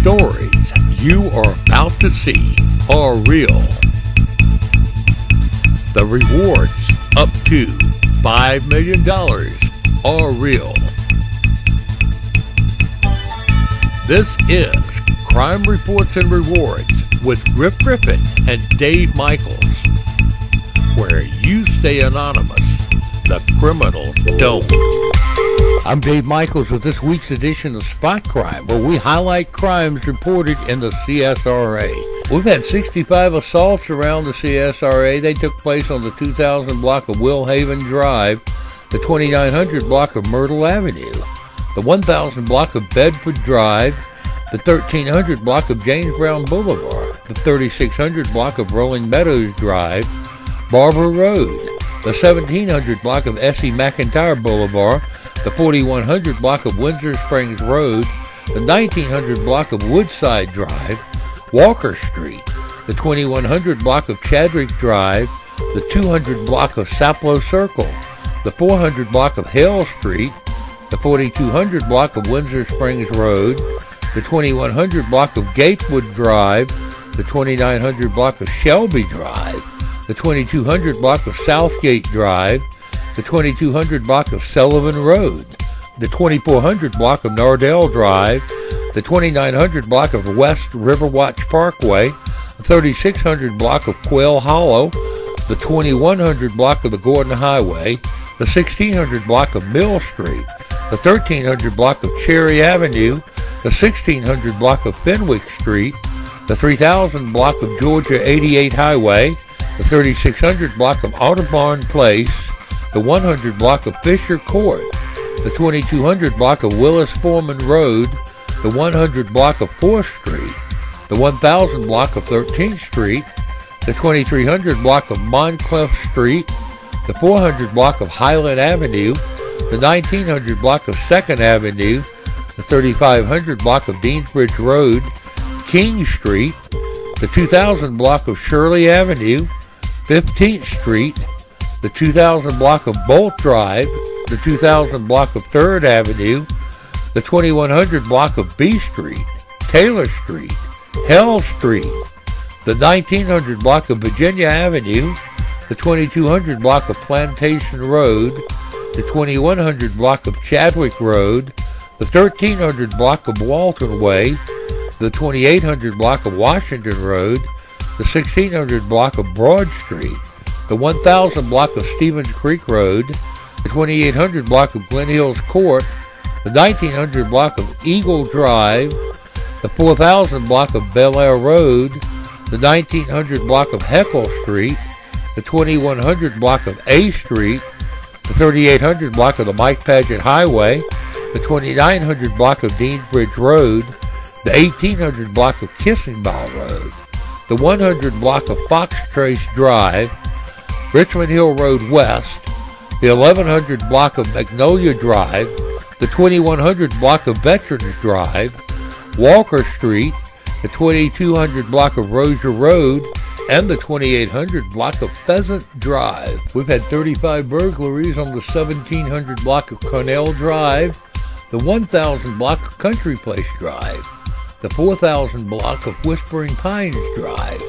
stories you are about to see are real. The rewards up to $5 million are real. This is Crime Reports and Rewards with Griff Griffin and Dave Michaels, where you stay anonymous, the criminals don't. I'm Dave Michaels with this week's edition of Spot Crime, where we highlight crimes reported in the CSRA. We've had 65 assaults around the CSRA. They took place on the 2000 block of Willhaven Drive, the 2900 block of Myrtle Avenue, the 1000 block of Bedford Drive, the 1300 block of James Brown Boulevard, the 3600 block of Rolling Meadows Drive, Barber Road, the 1700 block of S.E. McIntyre Boulevard, the 4100 block of Windsor Springs Road, the 1900 block of Woodside Drive, Walker Street, the 2100 block of Chadwick Drive, the 200 block of Saplo Circle, the 400 block of Hale Street, the 4200 block of Windsor Springs Road, the 2100 block of Gatewood Drive, the 2900 block of Shelby Drive, the 2200 block of Southgate Drive, the 2200 block of Sullivan Road, the 2400 block of Nardell Drive, the 2900 block of West Riverwatch Parkway, the 3600 block of Quail Hollow, the 2100 block of the Gordon Highway, the 1600 block of Mill Street, the 1300 block of Cherry Avenue, the 1600 block of Fenwick Street, the 3000 block of Georgia 88 Highway, the 3600 block of Audubon Place, the 100 block of Fisher Court, the 2200 block of Willis Foreman Road, the 100 block of 4th Street, the 1000 block of 13th Street, the 2300 block of Moncliffe Street, the 400 block of Highland Avenue, the 1900 block of 2nd Avenue, the 3500 block of Deansbridge Road, King Street, the 2000 block of Shirley Avenue, 15th Street, the 2000 block of Bolt Drive, the 2000 block of 3rd Avenue, the 2100 block of B Street, Taylor Street, Hell Street, the 1900 block of Virginia Avenue, the 2200 block of Plantation Road, the 2100 block of Chadwick Road, the 1300 block of Walton Way, the 2800 block of Washington Road, the 1600 block of Broad Street, the 1000 block of Stevens Creek Road, the 2800 block of Glen Hills Court, the 1900 block of Eagle Drive, the 4000 block of Bel Air Road, the 1900 block of Heckle Street, the 2100 block of A Street, the 3800 block of the Mike Paget Highway, the 2900 block of Deansbridge Road, the 1800 block of Kissing Bough Road, the 100 block of Fox Trace Drive, Richmond Hill Road West, the 1100 block of Magnolia Drive, the 2100 block of Veterans Drive, Walker Street, the 2200 block of Rozier Road, and the 2800 block of Pheasant Drive. We've had 35 burglaries on the 1700 block of Cornell Drive, the 1000 block of Country Place Drive, the 4000 block of Whispering Pines Drive,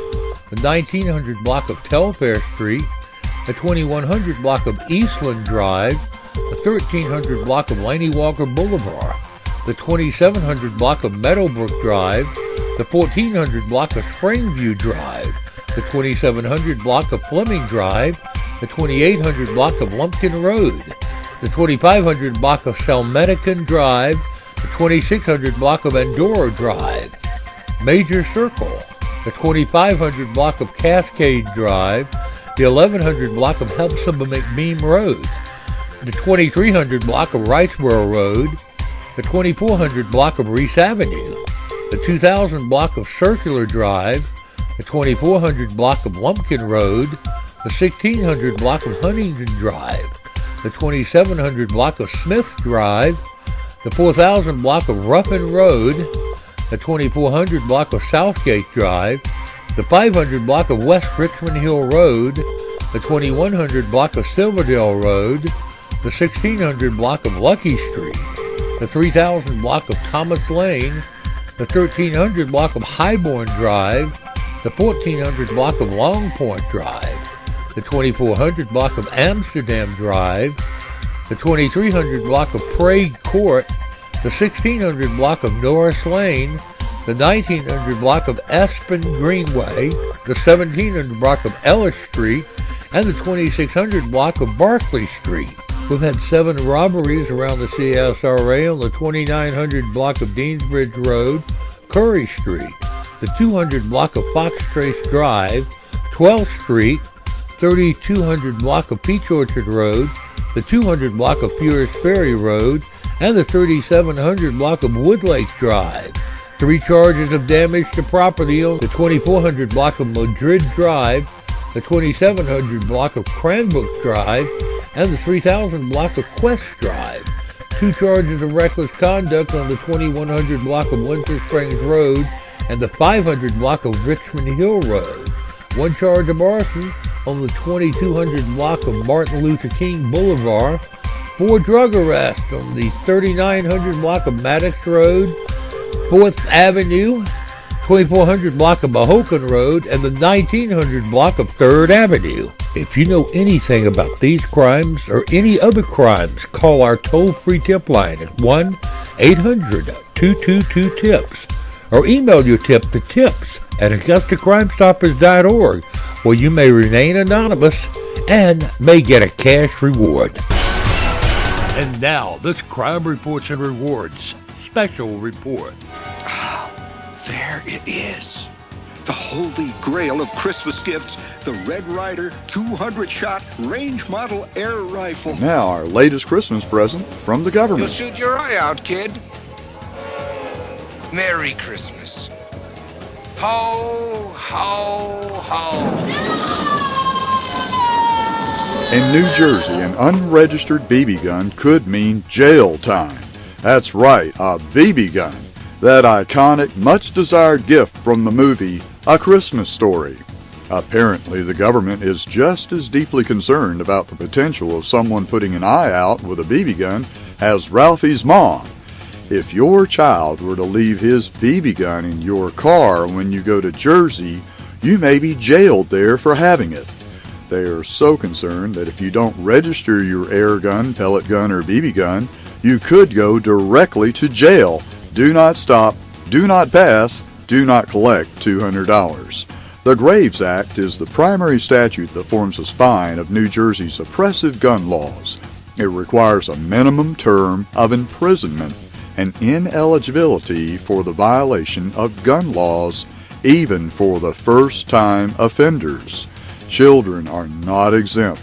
the 1900 block of Telfair Street, the 2100 block of Eastland Drive, the 1300 block of Laney Walker Boulevard, the 2700 block of Meadowbrook Drive, the 1400 block of Springview Drive, the 2700 block of Fleming Drive, the 2800 block of Lumpkin Road, the 2500 block of Selmetican Drive, the 2600 block of Andorra Drive, Major Circle, the 2500 block of Cascade Drive, the 1100 block of Hepzibah McBeam Road, the 2300 block of Wrightsboro Road, the 2400 block of Reese Avenue, the 2000 block of Circular Drive, the 2400 block of Lumpkin Road, the 1600 block of Huntington Drive, the 2700 block of Smith Drive, the 4000 block of Ruffin Road, the 2400 block of Southgate Drive, the 500 block of West Richmond Hill Road, the 2100 block of Silverdale Road, the 1600 block of Lucky Street, the 3000 block of Thomas Lane, the 1300 block of Highborn Drive, the 1400 block of Long Point Drive, the 2400 block of Amsterdam Drive, the 2300 block of Prague Court, the 1600 block of Norris Lane, the 1900 block of Aspen Greenway, the 1700 block of Ellis Street, and the 2600 block of Barclay Street. We've had 7 robberies around the CSRA on the 2900 block of Deansbridge Road, Curry Street, the 200 block of Fox Trace Drive, 12th Street, 3200 block of Peach Orchard Road, the 200 block of Furious Ferry Road, and the 3700 block of Woodlake Drive. 3 charges of damage to property on the 2400 block of Madrid Drive, the 2700 block of Cranbrook Drive, and the 3000 block of Quest Drive. 2 charges of reckless conduct on the 2100 block of Winter Springs Road and the 500 block of Richmond Hill Road. 1 charge of arson on the 2200 block of Martin Luther King Boulevard. 4 drug arrests on the 3900 block of Maddox Road, 4th Avenue, 2400 block of Mahokan Road, and the 1900 block of 3rd Avenue. If you know anything about these crimes or any other crimes, call our toll-free tip line at 1-800-222-TIPS or email your tip to tips@AugustaCrimeStoppers.org, where you may remain anonymous and may get a cash reward. And now, this Crime Reports and Rewards special report. There it is. The holy grail of Christmas gifts, the Red Ryder 200-shot range model air rifle. Now our latest Christmas present from the government. You'll shoot your eye out, kid. Merry Christmas. Ho, ho, ho. In New Jersey, an unregistered BB gun could mean jail time. That's right, a BB gun. That iconic, much-desired gift from the movie A Christmas Story. Apparently, the government is just as deeply concerned about the potential of someone putting an eye out with a BB gun as Ralphie's mom. If your child were to leave his BB gun in your car when you go to Jersey, you may be jailed there for having it. They are so concerned that if you don't register your air gun, pellet gun, or BB gun, you could go directly to jail. Do not stop, do not pass, do not collect $200. The Graves Act is the primary statute that forms the spine of New Jersey's oppressive gun laws. It requires a minimum term of imprisonment and ineligibility for the violation of gun laws, even for the first-time offenders. Children are not exempt.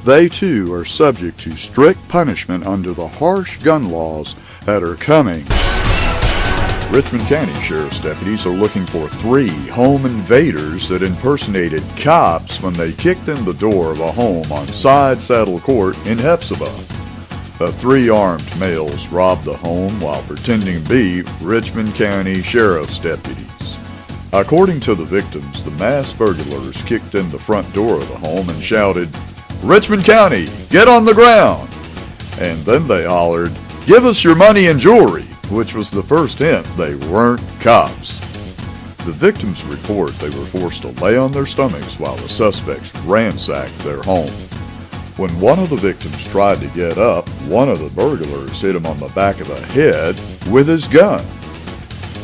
They too are subject to strict punishment under the harsh gun laws that are coming. Richmond County Sheriff's deputies are looking for 3 home invaders that impersonated cops when they kicked in the door of a home on Side Saddle Court in Hephzibah. The 3 armed males robbed the home while pretending to be Richmond County Sheriff's deputies. According to the victims, the masked burglars kicked in the front door of the home and shouted, "Richmond County, get on the ground!" And then they hollered, "Give us your money and jewelry," which was the first hint they weren't cops. The victims report they were forced to lay on their stomachs while the suspects ransacked their home. When one of the victims tried to get up, one of the burglars hit him on the back of the head with his gun.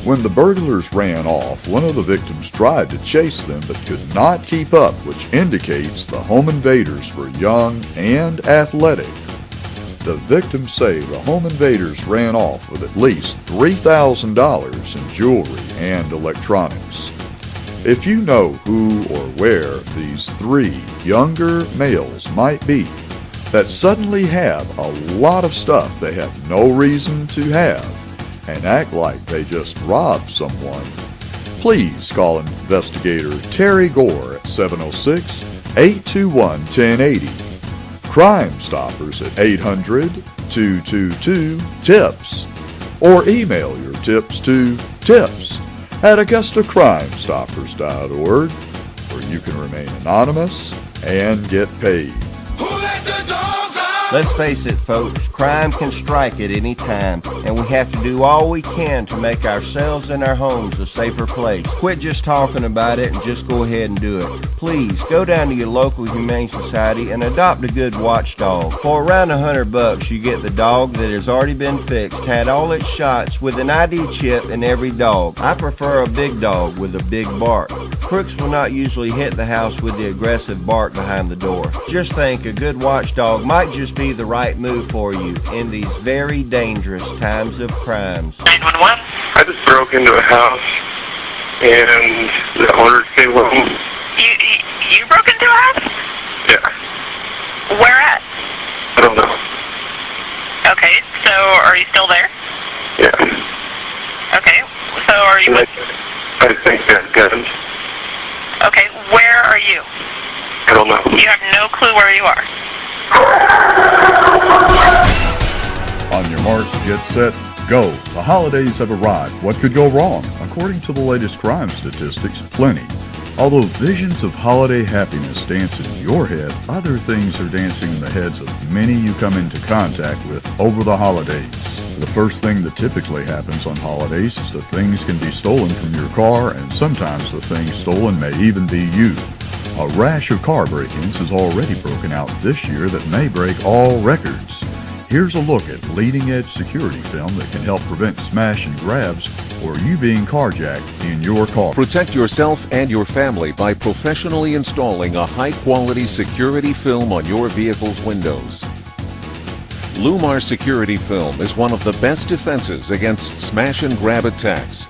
When the burglars ran off, one of the victims tried to chase them but could not keep up, which indicates the home invaders were young and athletic. The victims say the home invaders ran off with at least $3,000 in jewelry and electronics. If you know who or where these 3 younger males might be that suddenly have a lot of stuff they have no reason to have and act like they just robbed someone, please call investigator Terry Gore at 706-821-1080. Crime Stoppers at 800-222-TIPS, or email your tips to tips@AugustaCrimeStoppers.org, where you can remain anonymous and get paid. Who let the dogs out? Let's face it, folks, crime can strike at any time, and we have to do all we can to make ourselves and our homes a safer place. Quit just talking about it and just go ahead and do it. Please, go down to your local Humane Society and adopt a good watchdog. For around $100, you get the dog that has already been fixed, had all its shots, with an ID chip in every dog. I prefer a big dog with a big bark. Crooks will not usually hit the house with the aggressive bark behind the door. Just think, a good watchdog might just be the right move for you in these very dangerous times of crimes. 911. I just broke into a house and the owner came home. You broke into a house? Yeah. Where at? I don't know. Okay, so are you still there? Yeah. Okay, so are you... I think that guns. Okay, where are you? I don't know. You have no clue where you are. On your marks, get set, go. The holidays have arrived. What could go wrong? According to the latest crime statistics, plenty. Although visions of holiday happiness dance in your head, other things are dancing in the heads of many you come into contact with over the holidays. The first thing that typically happens on holidays is that things can be stolen from your car, and sometimes the things stolen may even be you. A rash of car break-ins has already broken out this year that may break all records. Here's a look at leading-edge security film that can help prevent smash and grabs or you being carjacked in your car. Protect yourself and your family by professionally installing a high-quality security film on your vehicle's windows. Lumar Security Film is one of the best defenses against smash and grab attacks.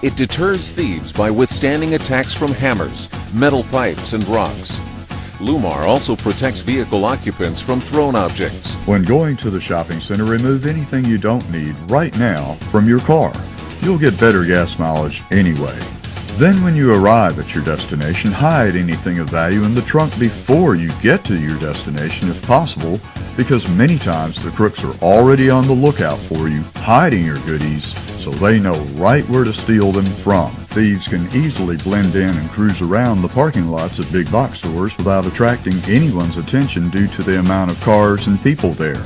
It deters thieves by withstanding attacks from hammers, metal pipes, and rocks. Lumar also protects vehicle occupants from thrown objects. When going to the shopping center, remove anything you don't need right now from your car. You'll get better gas mileage anyway. Then when you arrive at your destination, hide anything of value in the trunk before you get to your destination if possible, because many times the crooks are already on the lookout for you, hiding your goodies so they know right where to steal them from. Thieves can easily blend in and cruise around the parking lots of big box stores without attracting anyone's attention due to the amount of cars and people there.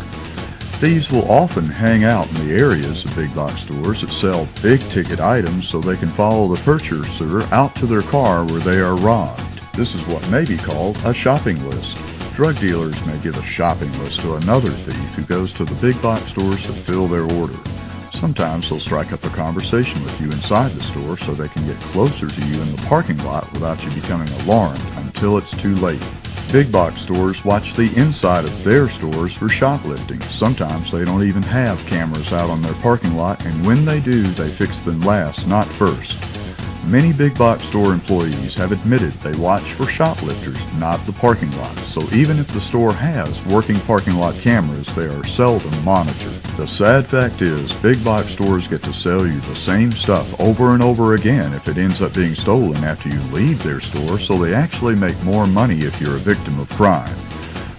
Thieves will often hang out in the areas of big box stores that sell big ticket items so they can follow the purchaser out to their car where they are robbed. This is what may be called a shopping list. Drug dealers may give a shopping list to another thief who goes to the big box stores to fill their order. Sometimes they'll strike up a conversation with you inside the store so they can get closer to you in the parking lot without you becoming alarmed until it's too late. Big box stores watch the inside of their stores for shoplifting. Sometimes they don't even have cameras out on their parking lot, and when they do, they fix them last, not first. Many big box store employees have admitted they watch for shoplifters, not the parking lots. So even if the store has working parking lot cameras, they are seldom monitored. The sad fact is, big box stores get to sell you the same stuff over and over again if it ends up being stolen after you leave their store, so they actually make more money if you're a victim of crime.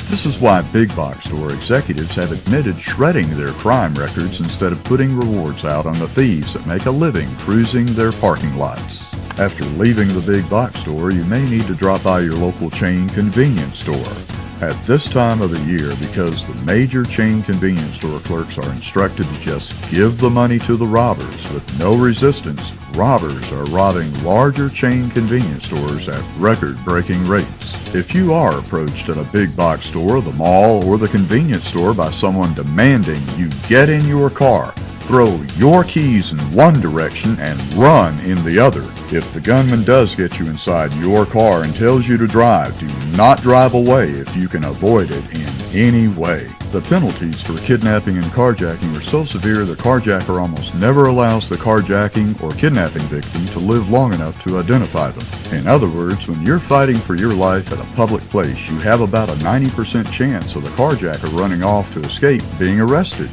This is why big box store executives have admitted shredding their crime records instead of putting rewards out on the thieves that make a living cruising their parking lots. After leaving the big box store, you may need to drop by your local chain convenience store. At this time of the year, because the major chain convenience store clerks are instructed to just give the money to the robbers with no resistance, robbers are robbing larger chain convenience stores at record-breaking rates. If you are approached at a big box store, the mall, or the convenience store by someone demanding you get in your car, throw your keys in one direction and run in the other. If the gunman does get you inside your car and tells you to drive, do not drive away if you can avoid it in any way. The penalties for kidnapping and carjacking are so severe the carjacker almost never allows the carjacking or kidnapping victim to live long enough to identify them. In other words, when you're fighting for your life at a public place, you have about a 90% chance of the carjacker running off to escape being arrested.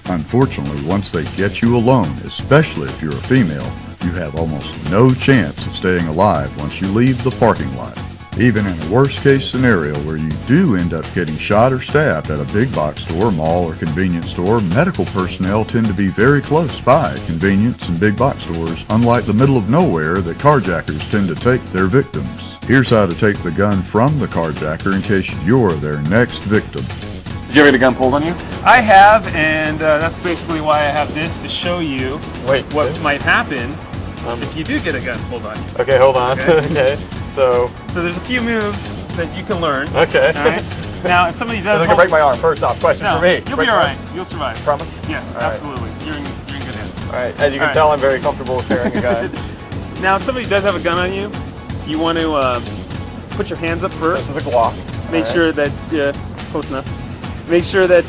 Unfortunately, once they get you alone, especially if you're a female, you have almost no chance of staying alive once you leave the parking lot. Even in a worst-case scenario where you do end up getting shot or stabbed at a big box store, mall, or convenience store, medical personnel tend to be very close by convenience and big box stores, unlike the middle of nowhere that carjackers tend to take their victims. Here's how to take the gun from the carjacker in case you're their next victim. you ever get a gun pulled on you? I have, and that's basically why I have this to show you what might happen if you do get a gun pulled on you. Okay, hold on. Okay. So there's a few moves that you can learn. Okay. All right. Now, if somebody does, I can break my arm. First off, question for me. You'll be all right. You'll survive. Promise? Yes, all right. absolutely. You're in good hands. All right. As you can tell, I'm very comfortable with carrying a gun. Now, if somebody does have a gun on you, you want to put your hands up first. This is a Glock. Make sure that close enough. Make sure that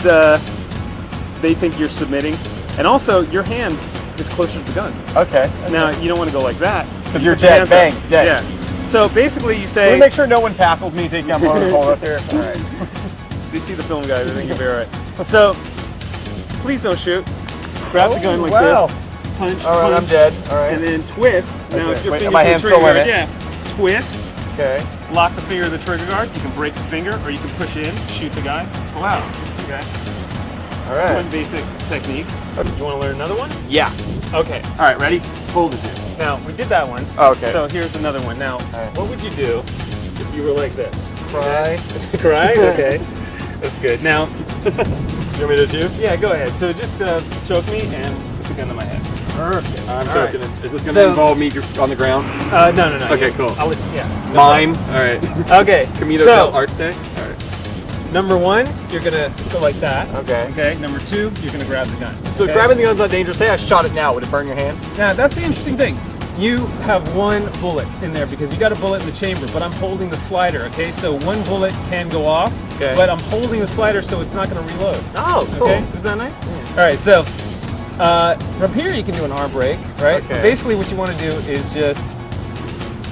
they think you're submitting, and also your hand is closer to the gun. Okay. Now you don't want to go like that. So you're dead. Bang. Dead. Yeah. So basically, you say. Can we make sure no one tackled me taking out my pole up here? All right. You see the film, guys. I think you'll be all right. So please don't shoot. Grab the gun like this. Punch. All right. Punch, I'm dead. All right. And then twist. Okay. Now, if your Wait, finger's my the hand's trigger still in guard, it. yeah. Twist. Okay. Lock the finger of the trigger guard. You can break the finger, or you can push in, shoot the guy, pull out. Okay. All right. One basic technique. You want to learn another one? Yeah. Okay. All right. Ready? Hold it. Now we did that one. Okay. So here's another one. Now, what would you do if you were like this? Cry. Cry. Okay. That's good. Now, you want me to do? Yeah. Go ahead. So just choke me and put the gun to my head. Perfect. I'm choking it. Is this going to involve me on the ground? No. Okay, cool. Yeah. Mime. All right. Okay. Camino del Arte. All right. Number one, you're gonna go like that. Okay. Okay. Number two, you're gonna grab the gun. So okay? grabbing the gun's not dangerous. Say I shot it now, would it burn your hand? Now that's the interesting thing. You have one bullet in there because you got a bullet in the chamber, but I'm holding the slider. Okay, so one bullet can go off, but I'm holding the slider so it's not gonna reload. Oh, cool. Okay, is that nice? Yeah. All right, so from here you can do an arm break, right? Okay. Basically, what you want to do is just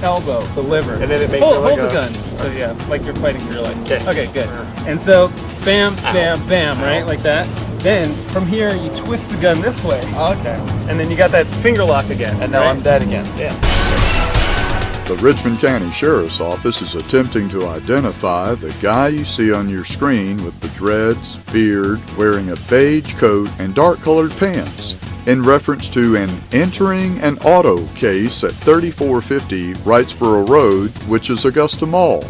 elbow the liver, and then it makes hold the gun. So yeah, like you're fighting for your life. Okay, good. And so, bam, bam, bam, right, like that. Then from here you twist the gun this way. Okay. And then you got that finger lock again. And now I'm dead again. Yeah. The Richmond County Sheriff's Office is attempting to identify the guy you see on your screen with the dreads, beard, wearing a beige coat, and dark-colored pants, in reference to an entering an auto case at 3450 Wrightsboro Road, which is Augusta Mall.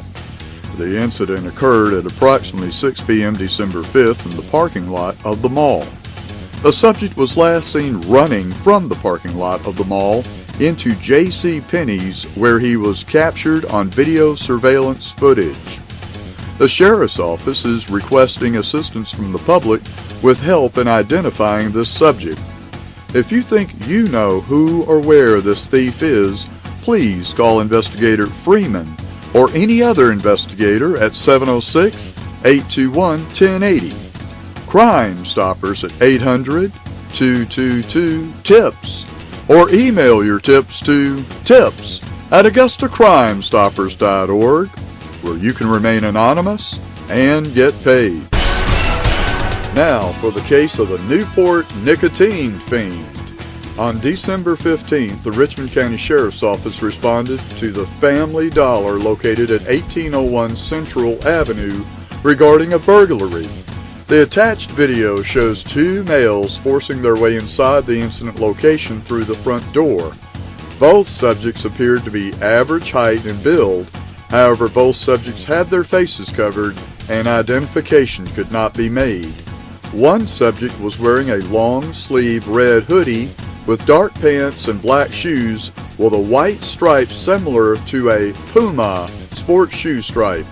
The incident occurred at approximately 6 p.m. December 5th in the parking lot of the mall. The subject was last seen running from the parking lot of the mall into J.C. Penney's, where he was captured on video surveillance footage. The Sheriff's Office is requesting assistance from the public with help in identifying this subject. If you think you know who or where this thief is, please call Investigator Freeman or any other investigator at 706-821-1080. Crime Stoppers at 800-222-TIPS. Or email your tips to tips@AugustaCrimeStoppers.org, where you can remain anonymous and get paid. Now for the case of the Newport nicotine fiend. On December 15th, the Richmond County Sheriff's Office responded to the Family Dollar located at 1801 Central Avenue regarding a burglary. The attached video shows two males forcing their way inside the incident location through the front door. Both subjects appeared to be average height and build. However, both subjects had their faces covered and identification could not be made. One subject was wearing a long-sleeve red hoodie with dark pants and black shoes with a white stripe similar to a Puma sports shoe stripe.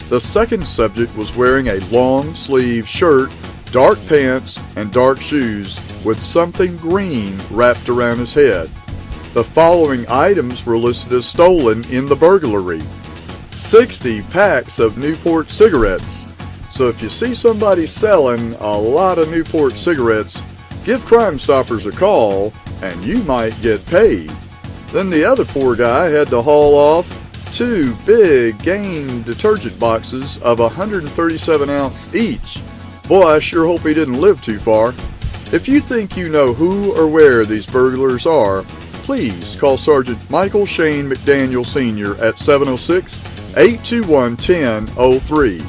The second subject was wearing a long-sleeve shirt, dark pants, and dark shoes with something green wrapped around his head. The following items were listed as stolen in the burglary: 60 packs of Newport cigarettes. So if you see somebody selling a lot of Newport cigarettes, give Crime Stoppers a call and you might get paid. Then the other poor guy had to haul off 2 big Gain detergent boxes of 137 ounce each. Boy, I sure hope he didn't live too far. If you think you know who or where these burglars are, please call Sergeant Michael Shane McDaniel Sr. at 706-821-1003.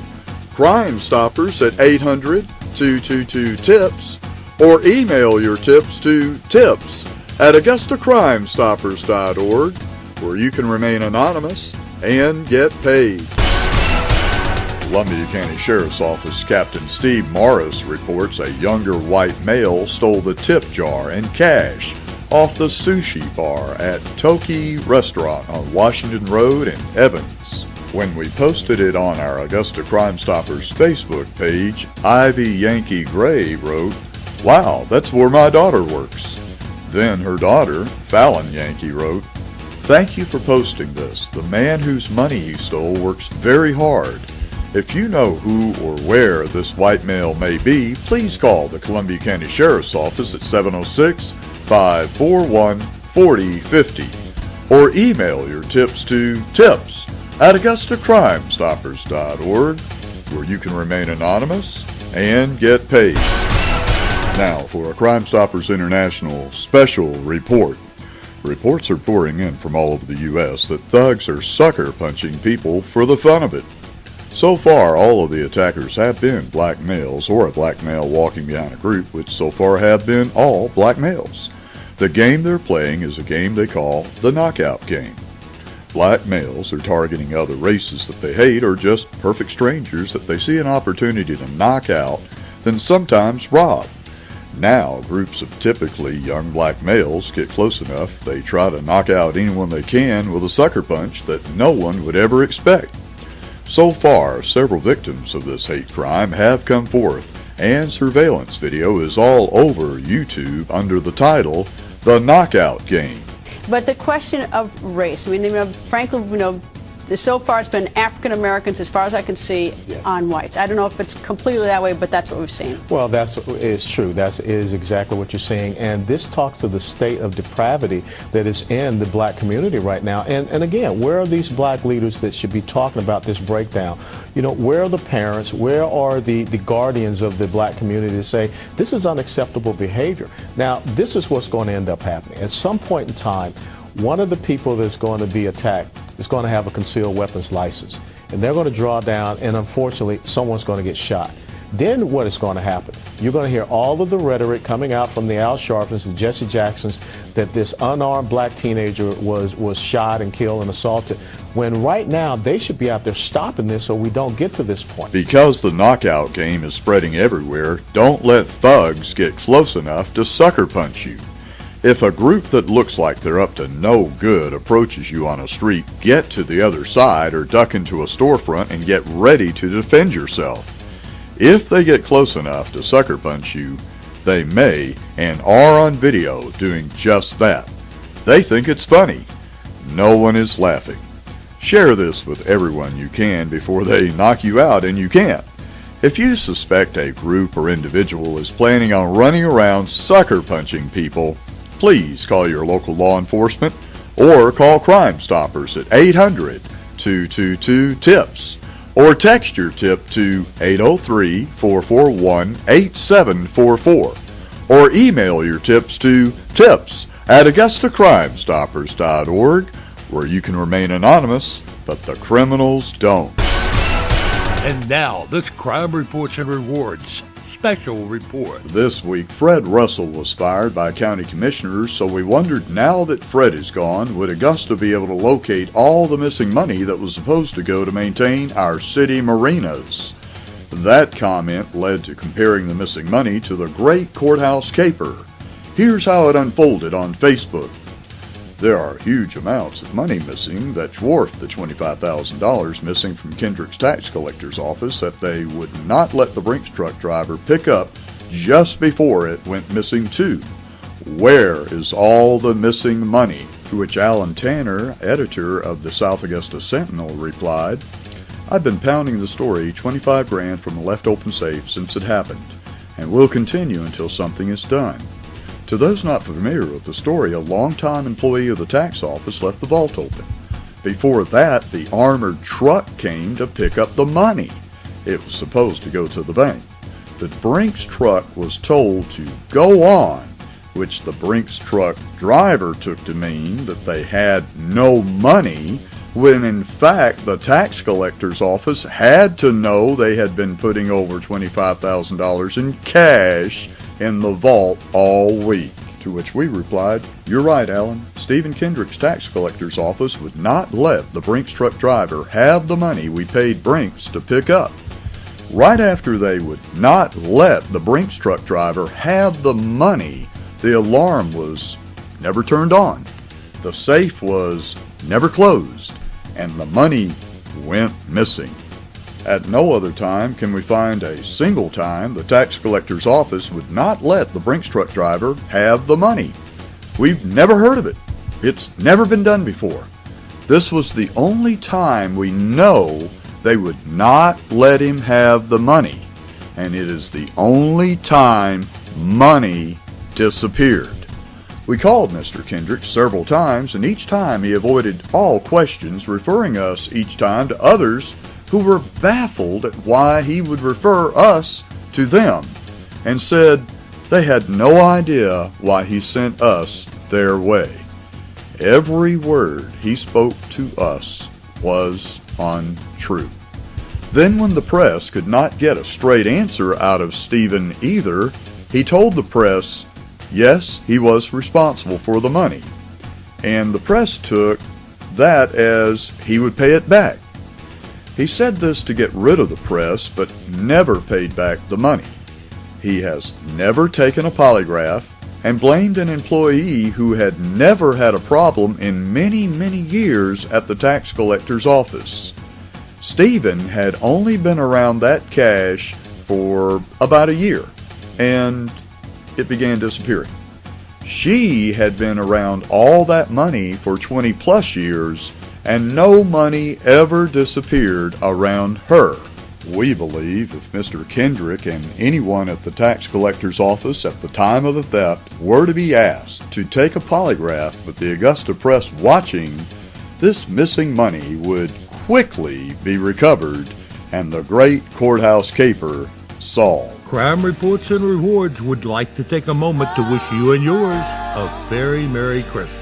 Crime Stoppers at 800-222-TIPS, or email your tips to tips@AugustaCrimeStoppers.org, where you can remain anonymous and get paid. Columbia County Sheriff's Office Captain Steve Morris reports a younger white male stole the tip jar and cash off the sushi bar at Toki Restaurant on Washington Road in Evans. When we posted it on our Augusta Crime Stoppers Facebook page, Ivy Yankee Gray wrote, "Wow, that's where my daughter works." Then her daughter, Fallon Yankee, wrote, "Thank you for posting this. The man whose money you stole works very hard. If you know who or where this white male may be, please call the Columbia County Sheriff's Office at 706-541-4050 or email your tips to tips@AugustaCrimeStoppers.org, where you can remain anonymous and get paid." Now for a Crime Stoppers International special report. Reports are pouring in from all over the U.S. that thugs are sucker punching people for the fun of it. So far, all of the attackers have been black males or a black male walking behind a group, which so far have been all black males. The game they're playing is a game they call the knockout game. Black males are targeting other races that they hate or just perfect strangers that they see an opportunity to knock out, then sometimes rob. Now, groups of typically young black males get close enough, they try to knock out anyone they can with a sucker punch that no one would ever expect. So far, several victims of this hate crime have come forth, and surveillance video is all over YouTube under the title, The Knockout Game. But the question of race, I mean, frankly, so far it's been African Americans, as far as I can see, on whites. I don't know if it's completely that way, but that's what we've seen. Well, that is true. That is exactly what you're saying. And this talks to the state of depravity that is in the black community right now. And again, where are these black leaders that should be talking about this breakdown? Where are the parents? Where are the guardians of the black community to say, this is unacceptable behavior? Now, this is what's going to end up happening. At some point in time, one of the people that's going to be attacked is going to have a concealed weapons license. And they're going to draw down, and unfortunately, someone's going to get shot. Then what is going to happen? You're going to hear all of the rhetoric coming out from the Al Sharptons, the Jesse Jacksons, that this unarmed black teenager was shot and killed and assaulted, when right now they should be out there stopping this so we don't get to this point. Because the knockout game is spreading everywhere, don't let thugs get close enough to sucker punch you. If a group that looks like they're up to no good approaches you on a street, get to the other side or duck into a storefront and get ready to defend yourself. If they get close enough to sucker punch you, they may and are on video doing just that. They think it's funny. No one is laughing. Share this with everyone you can before they knock you out and you can't. If you suspect a group or individual is planning on running around sucker punching people, please call your local law enforcement or call Crime Stoppers at 800-222-TIPS or text your tip to 803-441-8744 or email your tips to tips@AugustaCrimeStoppers.org, where you can remain anonymous, but the criminals don't. And now, this Crime Reports and Rewards special report. This week, Fred Russell was fired by county commissioners, so we wondered, now that Fred is gone, would Augusta be able to locate all the missing money that was supposed to go to maintain our city marinas? That comment led to comparing the missing money to the Great Courthouse Caper. Here's how it unfolded on Facebook. There are huge amounts of money missing that dwarf the $25,000 missing from Kendrick's tax collector's office that they would not let the Brinks truck driver pick up just before it went missing too. Where is all the missing money? To which Alan Tanner, editor of the South Augusta Sentinel, replied, "I've been pounding the story 25 grand from a left open safe since it happened, and will continue until something is done." To those not familiar with the story, a longtime employee of the tax office left the vault open. Before that, the armored truck came to pick up the money. It was supposed to go to the bank. The Brinks truck was told to go on, which the Brinks truck driver took to mean that they had no money, when in fact the tax collector's office had to know they had been putting over $25,000 in cash in the vault all week. To which we replied, "You're right, Alan. Stephen Kendrick's tax collector's office would not let the Brinks truck driver have the money we paid Brinks to pick up." Right after they would not let the Brinks truck driver have the money, the alarm was never turned on, the safe was never closed, and the money went missing. At no other time can we find a single time the tax collector's office would not let the Brinks truck driver have the money. We've never heard of it. It's never been done before. This was the only time we know they would not let him have the money, and it is the only time money disappeared. We called Mr. Kendrick several times, and each time he avoided all questions, referring us each time to others who were baffled at why he would refer us to them, and said they had no idea why he sent us their way. Every word he spoke to us was untrue. Then when the press could not get a straight answer out of Stephen either, he told the press, yes, he was responsible for the money, and the press took that as he would pay it back. He said this to get rid of the press, but never paid back the money. He has never taken a polygraph and blamed an employee who had never had a problem in many, many years at the tax collector's office. Stephen had only been around that cash for about a year, and it began disappearing. She had been around all that money for 20 plus years, and no money ever disappeared around her. We believe if Mr. Kendrick and anyone at the tax collector's office at the time of the theft were to be asked to take a polygraph with the Augusta press watching, this missing money would quickly be recovered and the great courthouse caper solved. Crime Reports and Rewards would like to take a moment to wish you and yours a very Merry Christmas.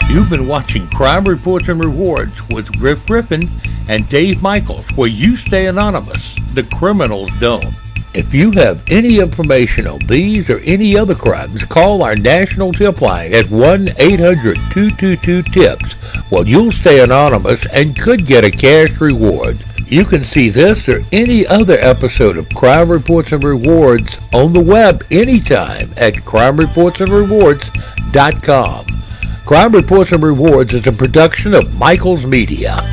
You've been watching Crime Reports and Rewards with Griff Griffin and Dave Michaels, where you stay anonymous, the criminals don't. If you have any information on these or any other crimes, call our national tip line at 1-800-222-TIPS. Well, you'll stay anonymous and could get a cash reward. You can see this or any other episode of Crime Reports and Rewards on the web anytime at crimereportsandrewards.com. Crime Reports and Rewards is a production of Michaels Media.